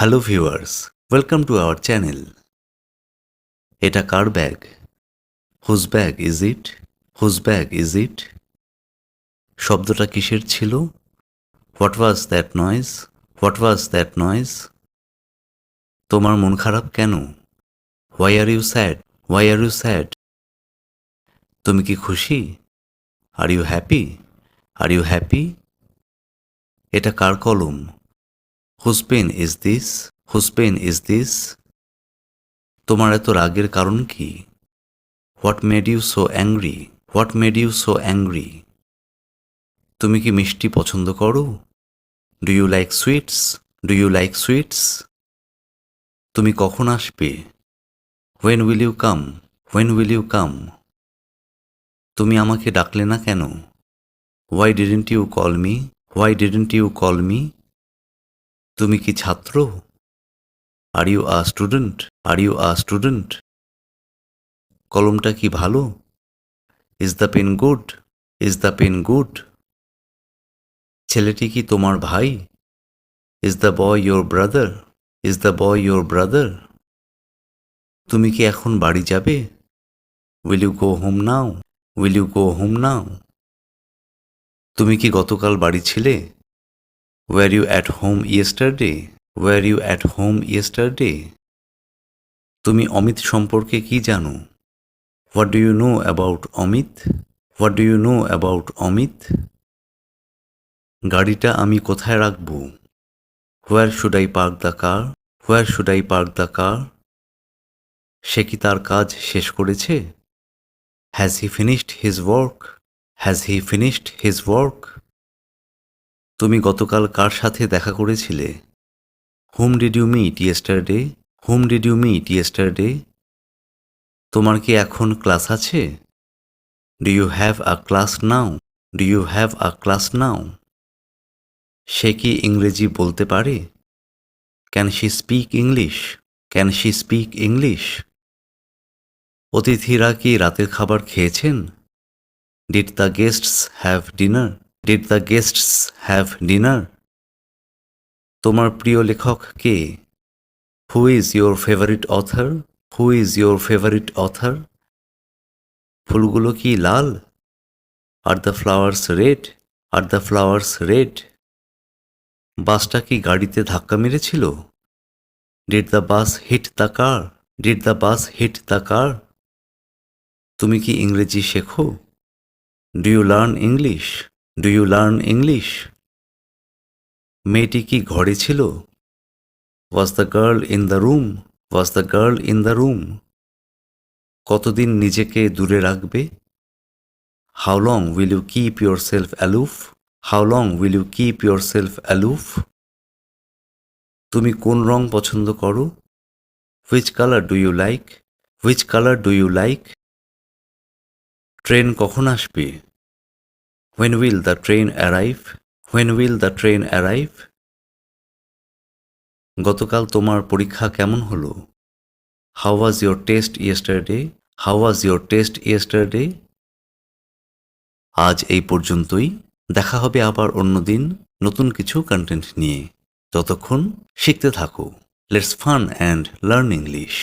Hello viewers, welcome to our channel. এটা কার bag? Whose bag is it? Whose bag is it? শব্দটা কিসের ছিল? What was that noise? What was that noise? তোমার মন খারাপ কেন? Why are you sad? Why are you sad? তুমি কি খুশি? Are you happy? Are you happy? এটা কার কলম? Whose pen is this? Whose pen is this? তোমার এত রাগের কারণ কি? What made you so angry? What made you so angry? তুমি কি মিষ্টি পছন্দ করো? Do you like sweets? Do you like sweets? তুমি কখন আসবে? When will you come? When will you come? তুমি আমাকে ডাকলে না কেন? Why didn't you call me? Why didn't you call me? তুমি কি ছাত্র? Are you a student? Are you a student? কলমটা কি ভালো? Is the pen good? Is the pen good? ছেলেটি কি তোমার ভাই? Is the boy your brother? Is the boy your brother? তুমি কি এখন বাড়ি যাবে? Will you go home now? Will you go home now? তুমি কি গতকাল বাড়ি ছিলে? Were you at home yesterday? Were you at home yesterday? তুমি অমিত সম্পর্কে কি জানো? What do you know about Amit? What do you know about Amit? গাড়িটা আমি কোথায় রাখব? Where should I park the car? Where should I park the car? সে কি তার কাজ শেষ করেছে? Has he finished his work? Has he finished his work? তুমি গতকাল কার সাথে দেখা করেছিলে? Whom did you meet yesterday? Whom did you meet yesterday? তোমার কি এখন ক্লাস আছে? Do you have a class now? Do you have a class now? সে কি ইংরেজি বলতে পারে? Can she speak English? Can she speak English? অতিথিরা কি রাতের খাবার খেয়েছেন? Did the guests have dinner? Did the guests have dinner? তোমার প্রিয় লেখক কে? Who is your favourite author? Who is your favourite author? ফুলগুলো কি লাল? Are the flowers red? Are the flowers red? বাসটা কি গাড়িতে ধাক্কা মেরেছিল? Did the bus hit the car? Did the bus hit the car? তুমি কি ইংরেজি শেখো? Do you learn English? Do you learn English? মেয়েটি কি ঘরে ছিল? Was the girl in the room? Was the girl in the room? কতদিন নিজেকে দূরে রাখবে? How long will you keep yourself aloof? How long will you keep yourself aloof? তুমি কোন রং পছন্দ করো? Which colour do you like? Which colour do you like? Train কখন আসবে? When will the train arrive? When will the train arrive? গতকাল তোমার পরীক্ষা কেমন হলো? How was your test yesterday? How was your test yesterday? আজ এই পর্যন্তই। দেখা হবে আবার অন্যদিন নতুন কিছু কন্টেন্ট নিয়ে। ততক্ষণ শিখতে থাকো। Let's fun and learn English.